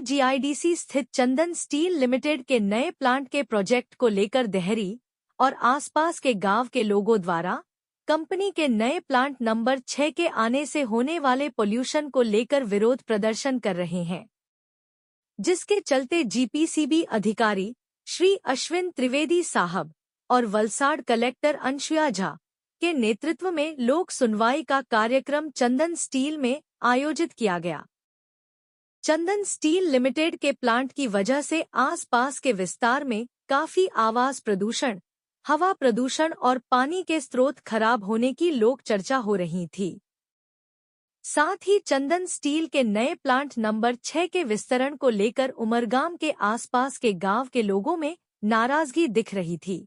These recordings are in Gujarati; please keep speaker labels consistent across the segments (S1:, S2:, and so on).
S1: जीआईडीसी स्थित चंदन स्टील लिमिटेड के नए प्लांट के प्रोजेक्ट को लेकर देहरी और आसपास के गांव के लोगों द्वारा कंपनी के नए प्लांट नंबर 6 के आने से होने वाले पोल्यूशन को लेकर विरोध प्रदर्शन कर रहे हैं, जिसके चलते जीपीसीबी अधिकारी श्री अश्विन त्रिवेदी साहब और वलसाड़ कलेक्टर अंशुया झा के नेतृत्व में लोक सुनवाई का कार्यक्रम चंदन स्टील में आयोजित किया गया। चंदन स्टील लिमिटेड के प्लांट की वजह से आसपास के विस्तार में काफी आवाज प्रदूषण, हवा प्रदूषण और पानी के स्रोत खराब होने की लोक चर्चा हो रही थी। साथ ही चंदन स्टील के नए प्लांट नंबर 6 के विस्तरण को लेकर उमरगाम के आसपास के गांव के लोगों में नाराजगी दिख रही थी,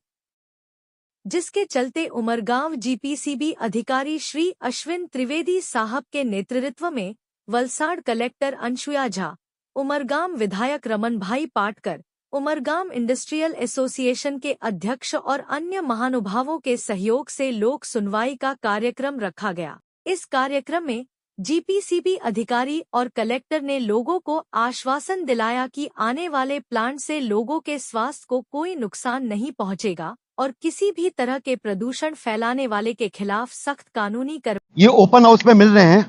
S1: जिसके चलते उमरगांव जीपीसीबी अधिकारी श्री अश्विन त्रिवेदी साहब के नेतृत्व में वलसाड़ कलेक्टर अंशुया झा, उमरगाम विधायक रमन भाई पाटकर, उमरगाम इंडस्ट्रियल एसोसिएशन के अध्यक्ष और अन्य महानुभावों के सहयोग से लोक सुनवाई का कार्यक्रम रखा गया। इस कार्यक्रम में जीपीसीबी अधिकारी और कलेक्टर ने लोगों को आश्वासन दिलाया कि आने वाले प्लांट से लोगों के स्वास्थ्य को कोई नुकसान नहीं पहुंचेगा और किसी भी तरह के प्रदूषण फैलाने वाले के खिलाफ सख्त कानूनी
S2: ये ओपन हाउस में मिल रहे हैं।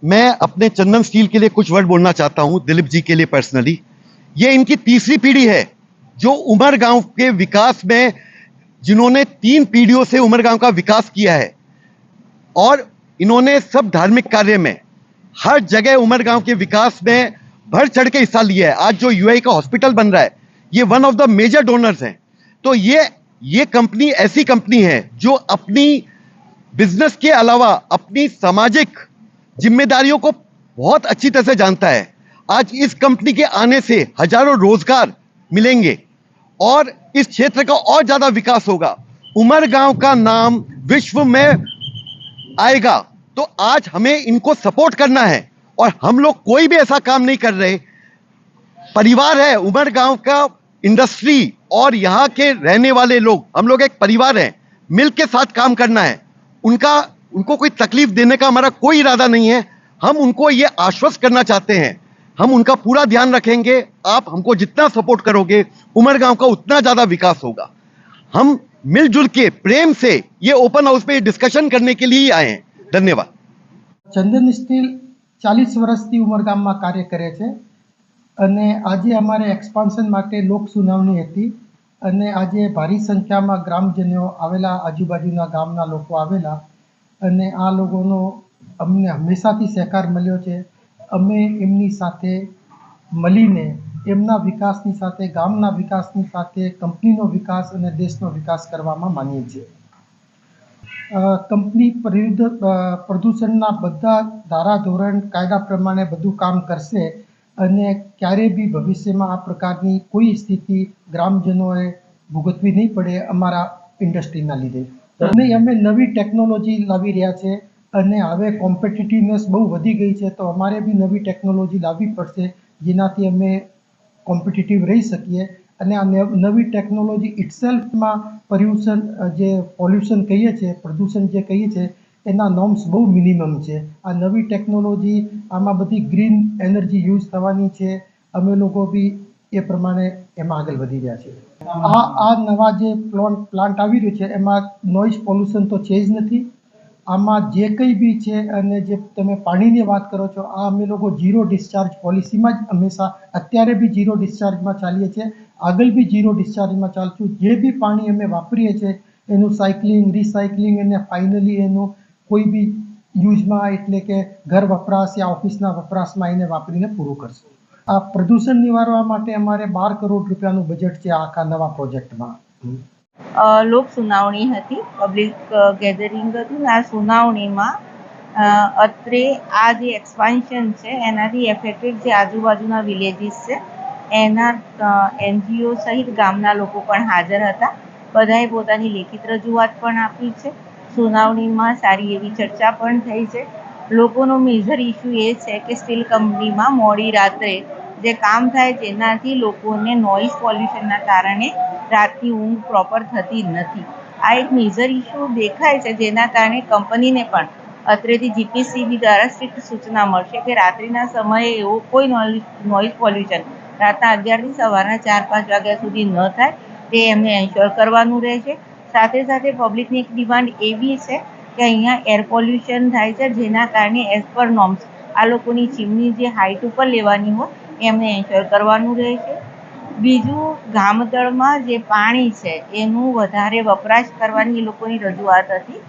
S2: मैं अपने चंदन स्टील के लिए कुछ वर्ड बोलना चाहता हूं, दिलीप जी के लिए पर्सनली। ये इनकी तीसरी पीढ़ी है जो उमरगांव के विकास में, जिन्होंने 3 पीढ़ियों से उमरगांव का विकास किया है और इन्होंने सब धार्मिक कार्य में हर जगह उमरगांव के विकास में बढ़ चढ़ के हिस्सा लिया है। आज जो यूआई का हॉस्पिटल बन रहा है, ये one of the major donors हैं। तो ये कंपनी ऐसी कंपनी है जो अपनी बिजनेस के अलावा अपनी सामाजिक जिम्मेदारियों को बहुत अच्छी तरह से जानता है। आज इस कंपनी के आने से हजारों रोजगार मिलेंगे और इस क्षेत्र का और ज्यादा विकास होगा। उमरगांव का नाम विश्व में आएगा। तो आज हमें इनको सपोर्ट करना है और हम लोग कोई भी ऐसा काम नहीं कर रहे। परिवार है उमरगांव का, इंडस्ट्री और यहाँ के रहने वाले लोग, हम लोग एक परिवार हैं। मिल के साथ काम करना है। उनको कोई तकलीफ देने का हमारा कोई इरादा नहीं है। हम उनको ये आश्वस्त करना चाहते हैं, हम उनका पूरा ध्यान रखेंगे। आप हमको जितना सपोर्ट करोगे उमरगांव का उतना ज्यादा विकास होगा। हम मिलजुल के प्रेम से ये ओपन हाउस पे डिस्कशन करने के लिए आए हैं। धन्यवाद।
S3: चंदन स्टील 40 વર્ષથી ઉમરગામમાં કાર્ય કરે છે અને આજે અમારે એક્સપાન્શન માટે લોક સુનાવણી હતી અને આજે ભારી સંખ્યામાં ગ્રામજનો આવેલા, આજુબાજુના ગામના લોકો આવેલા અને આ લોકોનો અમને હંમેશાથી સહકાર મળ્યો છે। અમે એમની સાથે મળીને એમના વિકાસની સાથે, ગામના વિકાસની સાથે કંપનીનો વિકાસ અને દેશનો વિકાસ કરવામાં માનીએ છીએ। કંપની પ્રદૂષણના બધા ધારાધોરણ, કાયદા પ્રમાણે બધું કામ કરશે અને ક્યારેય બી ભવિષ્યમાં આ પ્રકારની કોઈ સ્થિતિ ગ્રામજનોએ ભોગવવી નહીં પડે અમારા ઇન્ડસ્ટ્રીના લીધે। અને અમે નવી ટેકનોલોજી લાવી રહ્યા છે અને હવે કોમ્પિટિટિવનેસ બહુ વધી ગઈ છે, તો અમારે બી નવી ટેકનોલોજી લાવવી પડશે જેનાથી અમે કોમ્પિટિટિવ રહી શકીએ। અને આ નવી ટેકનોલોજી ઇટસેલ્ફમાં પોલ્યુશન કહીએ છીએ, પ્રદૂષણ જે કહીએ છીએ એના નોર્મ્સ બહુ મિનિમમ છે। આ નવી ટેકનોલોજી, આમાં બધી ગ્રીન એનર્જી યુઝ થવાની છે। અમે લોકો બી એ પ્રમાણે એમાં આગળ વધી રહ્યા છીએ। આ નવા જે પ્લાન્ટ આવી રહ્યો છે એમાં નોઇઝ પોલ્યુશન તો છે જ નથી। આમાં જે કંઈ બી છે, અને જે તમે પાણીની વાત કરો છો, આ અમે લોકો ઝીરો ડિસ્ચાર્જ પોલિસીમાં જ હંમેશા, અત્યારે બી ઝીરો ડિસ્ચાર્જમાં ચાલીએ છીએ, આગળ બી ઝીરો ડિસ્ચાર્જમાં ચાલશું। જે બી પાણી અમે વાપરીએ છીએ એનું સાયકલિંગ, રિસાયકલિંગ અને ફાઇનલી એનું કોઈ બી યુઝમાં, એટલે કે ઘર વપરાશ યા ઓફિસના વપરાશમાં એને વાપરીને પૂરું કરશું। આ પ્રદૂષણ નિવારવા માટે અમારે 12 કરોડ રૂપિયાનું બજેટ છે આખા નવા પ્રોજેક્ટમાં।
S4: લોક સુનાવણી હતી, પબ્લિક ગેધરિંગ હતું। આ સુનાવણીમાં અત્રે આ જે એક્સપાન્શન છે એનાથી એફેક્ટેડ જે આજુબાજુના વિલેજીસ છે એના એનજીઓ સહિત ગામના લોકો પણ હાજર હતા। બધાએ પોતાની લેખિત રજૂઆત પણ આપી છે। સુનાવણીમાં સારી એવી ચર્ચા પણ થઈ છે। લોકોનો મેજર ઇસ્યુ એ છે કે સ્ટીલ કંપનીમાં મોડી રાત્રે જે કામ થાય જેનાથી લોકોને નોઇઝ પોલ્યુશનના કારણે રાતની ઊંઘ પ્રોપર થતી નથી। આ એક મેજર ઇસ્યુ દેખાય છે, જેના કારણે કંપનીને પણ અત્રેથી જીપીસીબી દ્વારા સ્ટ્રિક્ટ સૂચના મળશે કે રાત્રિના સમયે એવો કોઈ નોઇઝ પોલ્યુશન રાતના 11થી સવારના 4-5 વાગ્યા સુધી ન થાય તે એમને એન્શ્યોર કરવાનું રહેશે. સાથે સાથે પબ્લિકની એક ડિમાન્ડ એવી છે કે અહીંયા એર પોલ્યુશન થાય છે, જેના કારણે એઝ પર નોર્મ્સ આ લોકોની ચીમની જે હાઇટ ઉપર લેવાની હોય એમને એન્શ્યોર કરવાનું રહેશે. બીજું, ગામતળમાં જે પાણી છે એનું વધારે વપરાશ કરવાની એ લોકોની રજૂઆત હતી,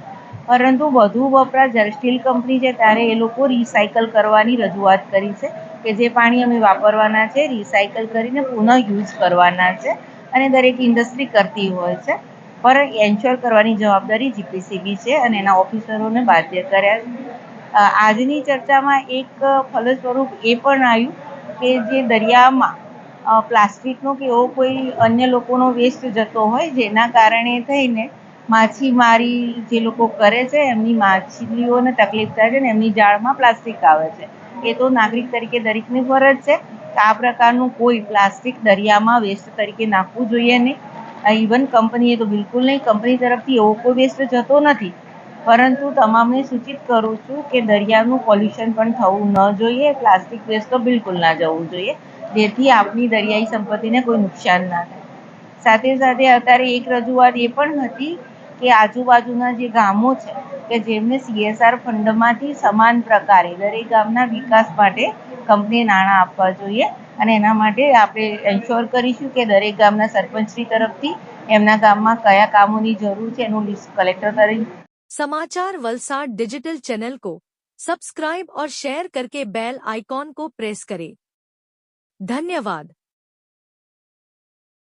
S4: પરંતુ વધુ વપરાશ જ્યારે સ્ટીલ કંપની છે ત્યારે એ લોકો રિસાયકલ કરવાની રજૂઆત કરી છે કે જે પાણી અમે વાપરવાના છે રિસાયકલ કરીને પુનઃ યુઝ કરવાના છે, અને દરેક ઇન્ડસ્ટ્રી કરતી હોય છે, પર એન્શ્યોર કરવાની જવાબદારી જીપીસીબી છે અને એના ઓફિસરોને બાધ્ય કર્યા છે. આજની ચર્ચામાં એક ફલસ્વરૂપ એ પણ આવ્યું કે જે દરિયામાં પ્લાસ્ટિકનો કે એવો કોઈ અન્ય લોકોનો વેસ્ટ જતો હોય જેના કારણે થઈને માછીમારી જે લોકો કરે છે એમની માછલીઓને તકલીફ થાય છે ને એમની જાળમાં પ્લાસ્ટિક આવે છે. એ તો નાગરિક તરીકે દરેકની ફરજ છે કે આ પ્રકારનું કોઈ પ્લાસ્ટિક દરિયામાં વેસ્ટ તરીકે નાખવું જોઈએ નહીં. ઇવન કંપનીએ તો બિલકુલ નહીં, કંપની તરફથી એવો કોઈ વેસ્ટ જતો નથી, પરંતુ તમામને સૂચિત કરું છું કે દરિયાનું પોલ્યુશન પણ થવું ન જોઈએ, પ્લાસ્ટિક વેસ્ટ તો બિલકુલ ના જવું જોઈએ, જેથી આપણી દરિયાઈ સંપત્તિને કોઈ નુકસાન ના થાય. સાથે સાથે અત્યારે એક રજૂઆત એ પણ હતી કે આજુબાજુના જે ગામો છે કે જેમને CSR ફંડમાંથી સમાન પ્રકારે દરેક ગામના વિકાસ માટે કંપનીએ નાણાં આપવા જોઈએ, અને એના માટે આપણે એન્શ્યોર કરીશું કે દરેક ગામના સરપંચશ્રી તરફથી એમના ગામમાં કયા કામોની જરૂર છે એનું લિસ્ટ कलेक्टर तरीके
S1: समाचार वलसाड डिजिटल चैनल को सब्सक्राइब और शेयर करके बेल आइकॉन को प्रेस करें। धन्यवाद।